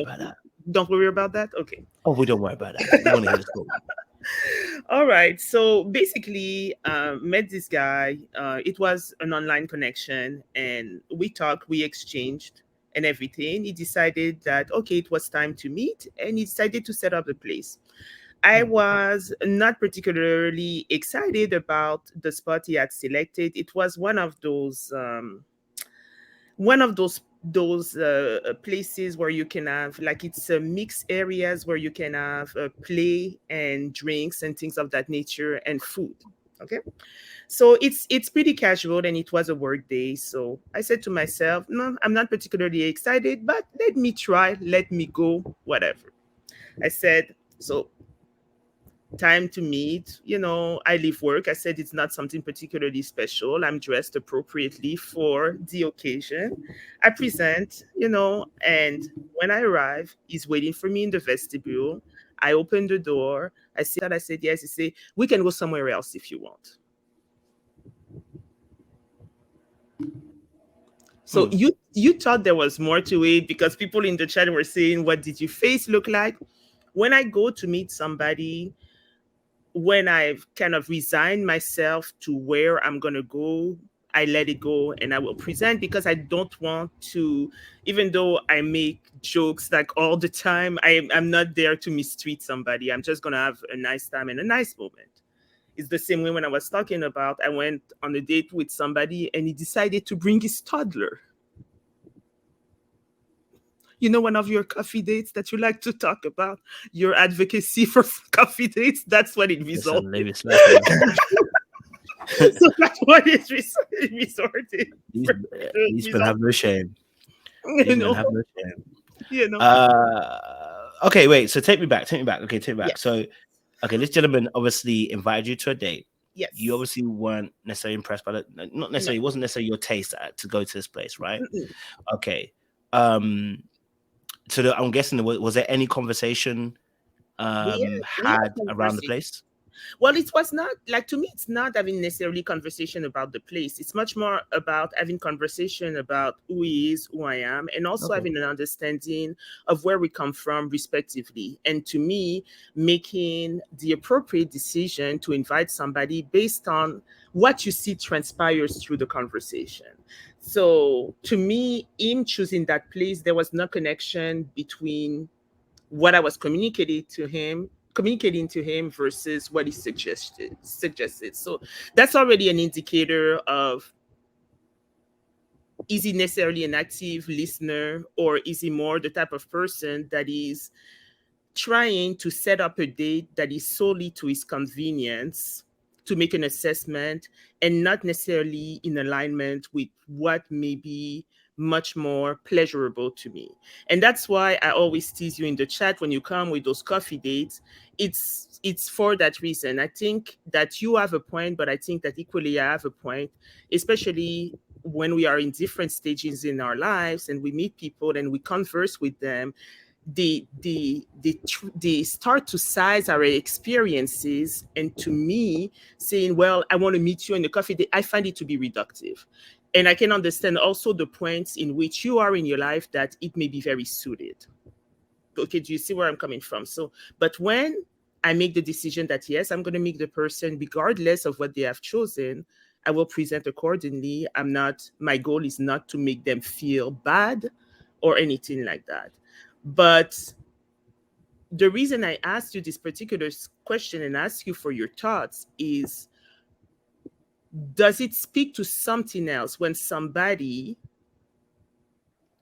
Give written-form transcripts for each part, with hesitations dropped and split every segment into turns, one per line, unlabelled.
About that.
Don't worry about that. Okay.
Oh, we don't worry about that. We want to hear the story.
All right. So basically, met this guy. It was an online connection, and we talked, we exchanged, and everything. He decided that okay, it was time to meet, and he decided to set up the place. I
Mm,
was not particularly excited about the spot he had selected. It was one of those places where you can have like it's mixed areas where you can have play and drinks and things of that nature and food. Okay, so it's pretty casual and it was a work day. So I said to myself, no, I'm not particularly excited, but let me try, let me go, whatever. I said so. Time to meet. I leave work. I said it's not something particularly special. I'm dressed appropriately for the occasion. I present, and when I arrive, he's waiting for me in the vestibule. I open the door. I see that. I said yes. He say we can go somewhere else if you want. So
mm,
you thought there was more to it because people in the chat were saying, "What did your face look like?" When I go to meet somebody, when I've kind of resigned myself to where I'm going to go, I let it go and I will present because I don't want to, even though I make jokes like all the time, I'm not there to mistreat somebody. I'm just going to have a nice time and a nice moment. It's the same way when I was talking about, I went on a date with somebody and he decided to bring his toddler. One of your coffee dates that you like to talk about, your advocacy for coffee dates, that's what it
listen,
resulted.
leave it smacking.
So that's what it's resorted
these
for
these men
result.
have no shame.
You
These men
know,
have no shame.
you know.
Okay, wait. So take me back. Take me back. Okay, take me back.
Yes,
So, okay, this gentleman obviously invited you to a date. You
yes.
obviously weren't necessarily impressed by it. Not
No.
necessarily. It wasn't necessarily your taste to go to this place, right?
Mm-mm.
Okay. Um. So I'm guessing was there any conversation
We
had
had
around the
conversation.
place?
Well, it was not like to me. It's not having necessarily conversation about the place. It's much more about having conversation about who he is, who I am, and also
Okay.
having an understanding of where we come from, respectively. And to me, making the appropriate decision to invite somebody based on what you see transpires through the conversation. So to me, in choosing that place, there was no connection between what I was communicating to him versus what he suggested. So that's already an indicator of, is he necessarily an active listener, or is he more the type of person that is trying to set up a date that is solely to his convenience, to make an assessment and not necessarily in alignment with what may be much more pleasurable to me. And that's why I always tease you in the chat when you come with those coffee dates. It's for that reason. I think that you have a point, but I think that equally I have a point, especially when we are in different stages in our lives and we meet people and we converse with them. They start to size our experiences, and to me, saying, well, I want to meet you in the coffee day, I find it to be reductive. And I can understand also the points in which you are in your life that it may be very suited. Okay, do you see where I'm coming from? So but when I make the decision that yes, I'm going to meet the person regardless of what they have chosen, I will present accordingly. My goal is not to make them feel bad or anything like that. But the reason I asked you this particular question and ask you for your thoughts is, does it speak to something else when somebody,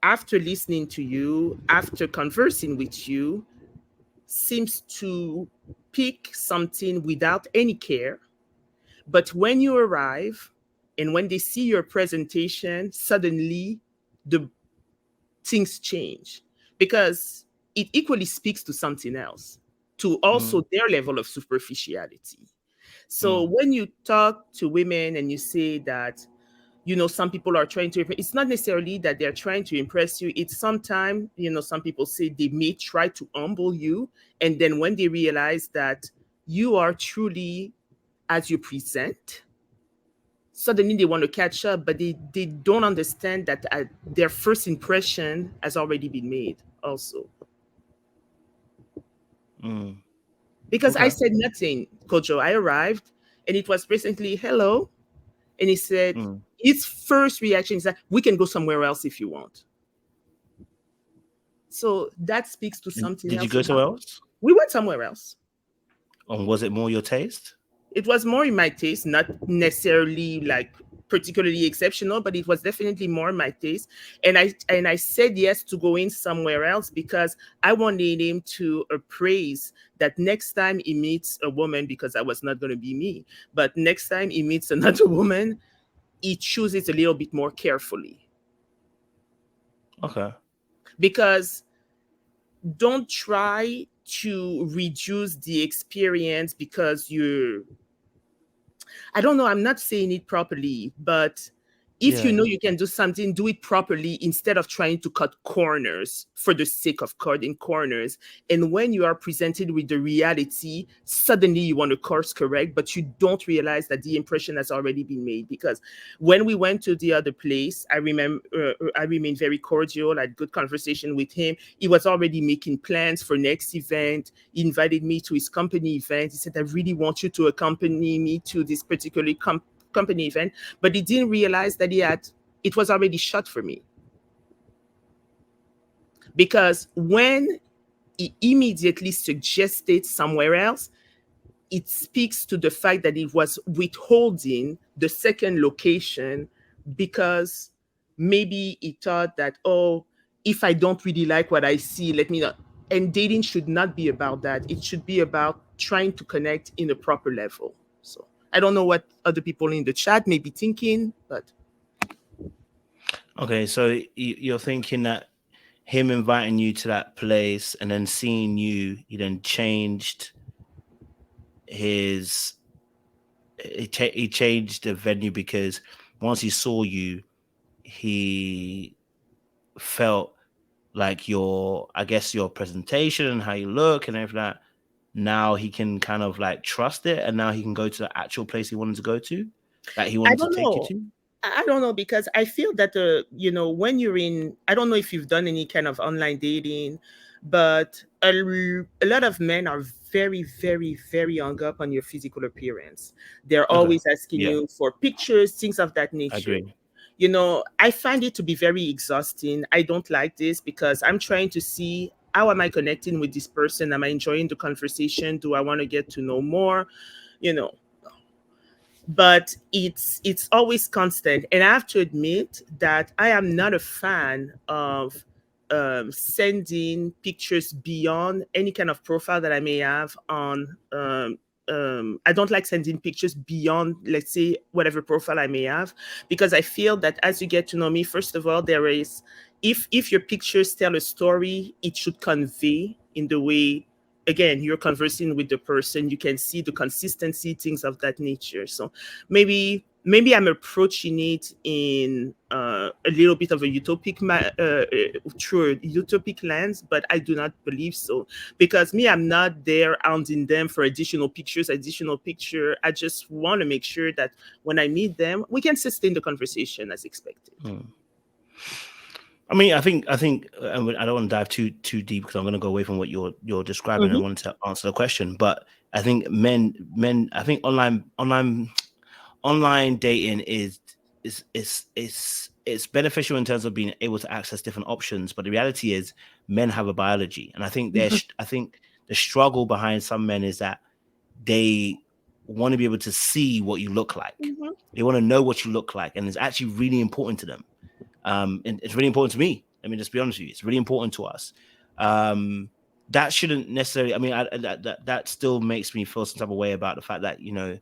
after listening to you, after conversing with you, seems to pick something without any care, but when you arrive and when they see your presentation, suddenly the things change, because it equally speaks to something else, to
Mm,
also their level of superficiality. So
mm,
when you talk to women and you say that, some people are trying to, it's not necessarily that they're trying to impress you. It's sometimes, some people say they may try to humble you. And then when they realize that you are truly as you present, suddenly they want to catch up, but they don't understand that their first impression has already been made also.
Mm.
Because I
Okay.
said nothing, Kojo. I arrived and it was presently hello. And he said,
Mm.
his first reaction is that we can go somewhere else if you want. So that speaks to
And
something
did you
else
go
about
somewhere
me.
else?
We went somewhere else.
And was it more your taste?
It was more in my taste, not necessarily like particularly exceptional, but it was definitely more in my taste. And I said yes to going somewhere else because I wanted him to appraise that next time he meets a woman, because I was not going to be me, but next time he meets another woman, he chooses a little bit more carefully.
Okay.
Because don't try to reduce the experience because you're, I don't know, I'm not saying it properly, but if you
Yeah.
know you can do something, do it properly instead of trying to cut corners for the sake of cutting corners. And when you are presented with the reality, suddenly you want to course correct, but you don't realize that the impression has already been made. Because when we went to the other place, I remember I remained very cordial. I had good conversation with him. He was already making plans for next event. He invited me to his company event. He said, I really want you to accompany me to this particular company event, but he didn't realize that it was already shut for me. Because when he immediately suggested somewhere else, it speaks to the fact that he was withholding the second location because maybe he thought that, oh, if I don't really like what I see, let me not. And dating should not be about that. It should be about trying to connect in a proper level. So I don't know what other people in the chat may be thinking, but
Okay. So you're thinking that him inviting you to that place and then seeing you, he then changed his he changed the venue because once he saw you, he felt like your, I guess, your presentation and how you look and everything that now he can kind of like trust it, and now he can go to the actual place he wanted to go to, that he
I
wanted to
don't
take you
know.
to.
I don't know because I feel that when you're in, I don't know if you've done any kind of online dating, but a lot of men are very, very, very hung up on your physical appearance. They're
Okay.
always asking
Yeah,
you for pictures, things of that
I
nature.
agree.
I find it to be very exhausting. I don't like this because I'm trying to see how am I connecting with this person? Am I enjoying the conversation? Do I want to get to know more? You know, but it's always constant, and I have to admit that I am not a fan of sending pictures beyond any kind of profile that I may have on I don't like sending pictures beyond, let's say, whatever profile I may have, because I feel that as you get to know me, first of all, there is, if your pictures tell a story, it should convey in the way, again, you're conversing with the person, you can see the consistency, things of that nature. So maybe I'm approaching it in a little bit of a through a utopic lens, but I do not believe so, because me, I'm not there hounding them for additional picture. I just want to make sure that when I meet them, we can sustain the conversation as expected.
Hmm. I mean, I think I don't want to dive too deep because I'm going to go away from what you're describing. I
Mhm.
wanted to answer the question, but I think I think online dating it's beneficial in terms of being able to access different options, but the reality is men have a biology, and I think the struggle behind some men is that they want to be able to see what you look like.
Mhm.
They want to know what you look like, and it's actually really important to them. And it's really important to me. Let me just be honest with you. It's really important to us. Um, that shouldn't necessarily. I mean, that still makes me feel some type of way about the fact that you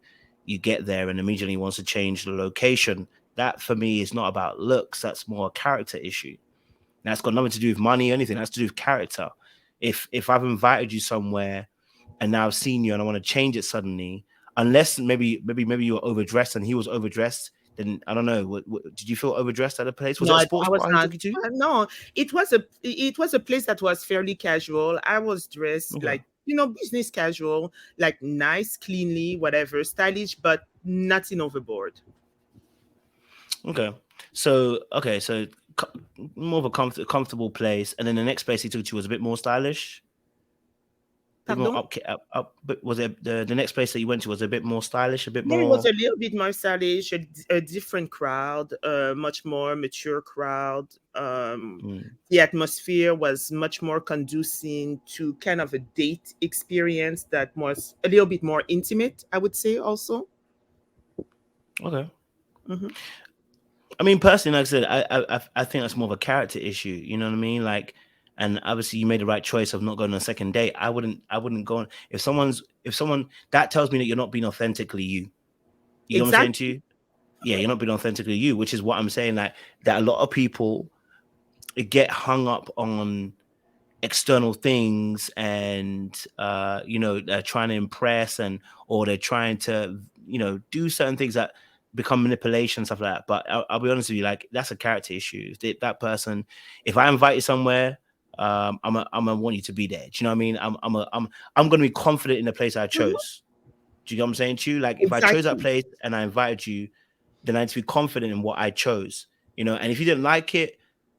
get there and immediately wants to change the location. That for me is not about looks. That's more a character issue. That's got nothing to do with money or anything. That's to do with character. If I've invited you somewhere and now I've seen you and I want to change it suddenly, unless maybe you were overdressed and he was overdressed, then I don't know. Did you feel overdressed at a place? Was
No,
it a
I
sports
was
bar he
not.
took you to?
No, it was a place that was fairly casual. I was dressed
Okay.
like business casual, like nice, cleanly, whatever, stylish, but nothing overboard.
Okay. So more of a comfortable place, and then the next place he took you to was a bit more stylish. bit more
Pardon?
up. But was it the next place that you went to was a bit more stylish, a bit
Yeah, it was
more?
a little bit more stylish, a different crowd, a much more mature crowd.
Mm,
The atmosphere was much more conducive to kind of a date experience that was a little bit more intimate, I would say, also.
okay.
Hmm.
I mean, personally, like I said, I think that's more of a character issue. You know what I mean? Like, and obviously, you made the right choice of not going on a second date. I wouldn't go on if someone that tells me that you're not being authentically you. You know what I'm saying to
Exactly.
you? Yeah, you're not being authentically you, which is what I'm saying. Like that, a lot of people get hung up on external things, and they're trying to impress, and or they're trying to do certain things that become manipulation, stuff like that. But I'll be honest with you, like that's a character issue. That person, if I invite you somewhere, I'm gonna want you to be there. Do you know what I mean? I'm gonna be confident in the place I
Mhm.
chose. Do you get what I'm saying to you? Like if I chose that
Exactly.
place and I invited you, then I need to be confident in what I chose. And if you didn't like it,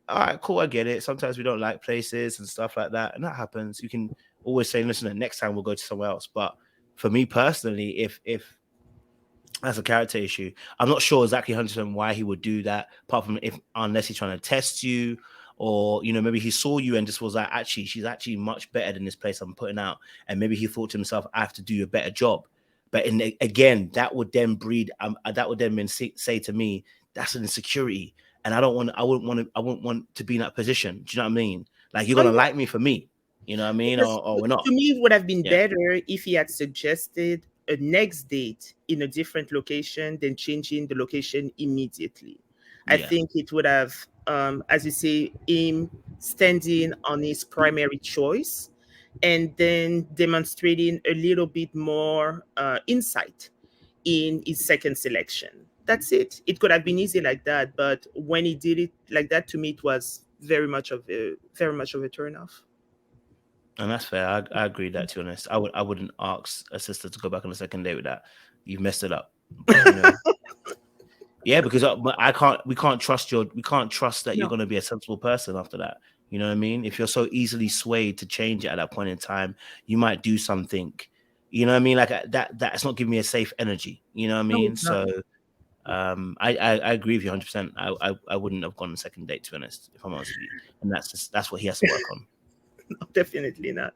all right, cool, I get it. Sometimes we don't like places and stuff like that, and that happens. You can always say, listen, the next time we'll go to somewhere else. But for me personally, if that's a character issue, I'm not sure exactly 100% why he would do that, apart from if unless he's trying to test you, or maybe he saw you and just was like, actually, she's actually much better than this place I'm putting out, and maybe he thought to himself, I have to do a better job. But again, that would then breed, that would then mean say to me, that's an insecurity, and I wouldn't want to be in that position. Do you know what I mean? Like you're
Oh
gonna
yeah.
like me for me, you know what I mean,
Because
or we're
to
not.
me, it would have been
Yeah,
better if he had suggested a next date in a different location than changing the location immediately. I
yeah.
think it would have, as you say, him standing on his primary choice and then demonstrating a little bit more insight in his second selection. That's it. It could have been easy like that, but when he did it like that, to me, it was very much of a turnoff.
And that's fair. I agree that, to be honest. I wouldn't ask a sister to go back on a second date with that. You've messed it up. Yeah, because I can't. We can't trust that you're
No.
going to be a sensible person after that. You know what I mean? If you're so easily swayed to change it at that point in time, you might do something. You know what I mean? Like that. That's not giving me a safe energy. You know what I
No,
mean?
it's not.
So I agree with you 100%. I wouldn't have gone on a second date, to be honest, if I'm honest with you. And that's what he has to work on.
Definitely not.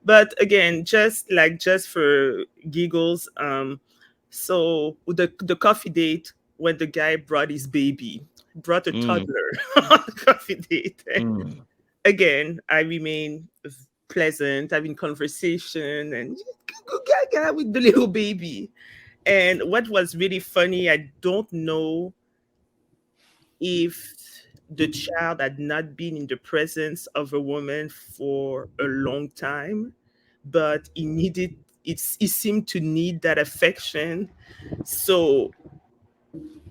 But again, just for giggles, so the coffee date when the guy brought his baby, brought a
Mm,
toddler on the coffee date.
mm.
Again, I remain pleasant, having conversation and go gaga with the little baby. And what was really funny, I don't know if the child had not been in the presence of a woman for a long time, but he seemed to need that affection. So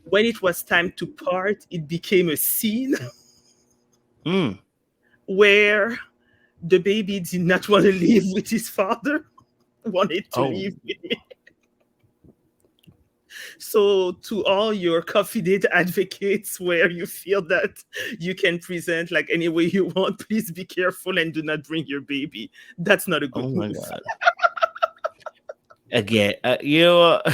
when it was time to part, it became a scene
Mm.
where the baby did not want to live with his father, wanted to
Oh,
live with me. So, to all your coffee date advocates, where you feel that you can present like any way you want, please be careful and do not bring your baby. That's not a
oh
good
my
move.
God. Again, you know what?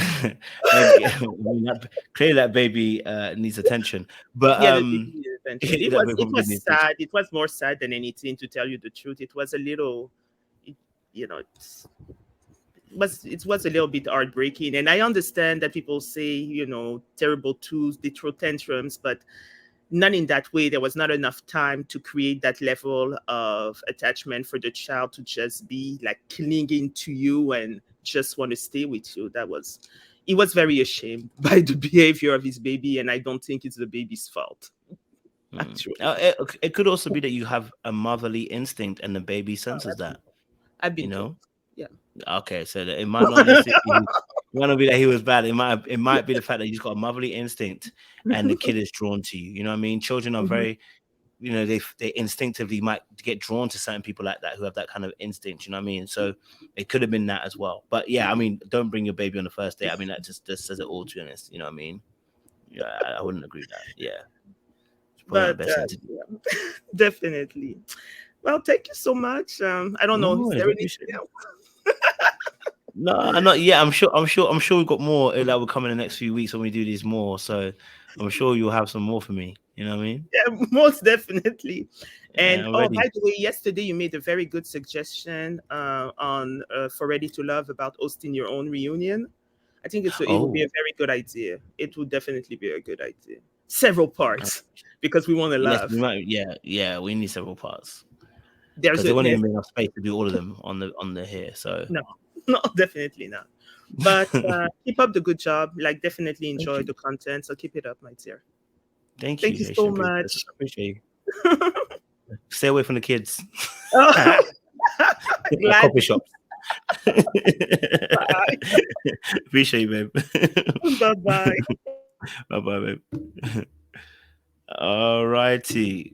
Again, I mean, clearly that baby needs attention, but
Yeah, the baby needed attention. It
that
was
baby
it
probably
was
needs attention.
sad. It was more sad than anything, to tell you the truth. It was a little, it, it was a little bit heartbreaking. And I understand that people say, terrible twos, they throw tantrums, but not in that way. There was not enough time to create that level of attachment for the child to just be like clinging to you and just want to stay with you. He was very ashamed by the behavior of his baby, and I don't think it's the baby's fault,
Mm.
actually.
It could also be that you have a motherly instinct and the baby senses
I've
that,
I've
you
been told.
know?
Yeah.
Okay, so that it might not necessarily it might not be that he was bad. It might be the fact that he's got a motherly instinct and the kid is drawn to you. You know what I mean? Children are
Mhm.
very, they instinctively might get drawn to certain people like that who have that kind of instinct. You know what I mean? So it could have been that as well. But yeah, I mean, don't bring your baby on the first date. I mean, that just says it all. To be honest, you know what I mean? Yeah, I wouldn't agree with that. Yeah, it's probably not the
But
best thing to do.
yeah, definitely. Well, thank you so much. I don't know.
No
Is
worries,
there
I
anything
appreciate it.
else?
No, not yet. I'm sure we've got more that will come in the next few weeks when we do these more. So I'm sure you'll have some more for me. You know what I mean?
Yeah, most definitely.
Yeah,
And
I'm
oh, by
ready.
the way, yesterday you made a very good suggestion on for Ready to Love about hosting your own reunion. I think it would be
Oh,
a very good idea. It would definitely be a good idea. Several parts because we want to
yes, we
love.
might. Yeah, yeah, we need several parts
There's
because there won't
there's
even be enough space to do all of them on the here. So
no, no, definitely not. But keep up the good job. Like, definitely
thank
enjoy
you,
the content. So keep it up, my dear.
thank
Thank
you,
you so
Haitian princess.
much.
I appreciate you. Stay away from the kids.
Oh,
Or coffee
gladly.
shops.
Bye.
Appreciate you, babe.
Bye bye.
Bye bye, babe. All righty.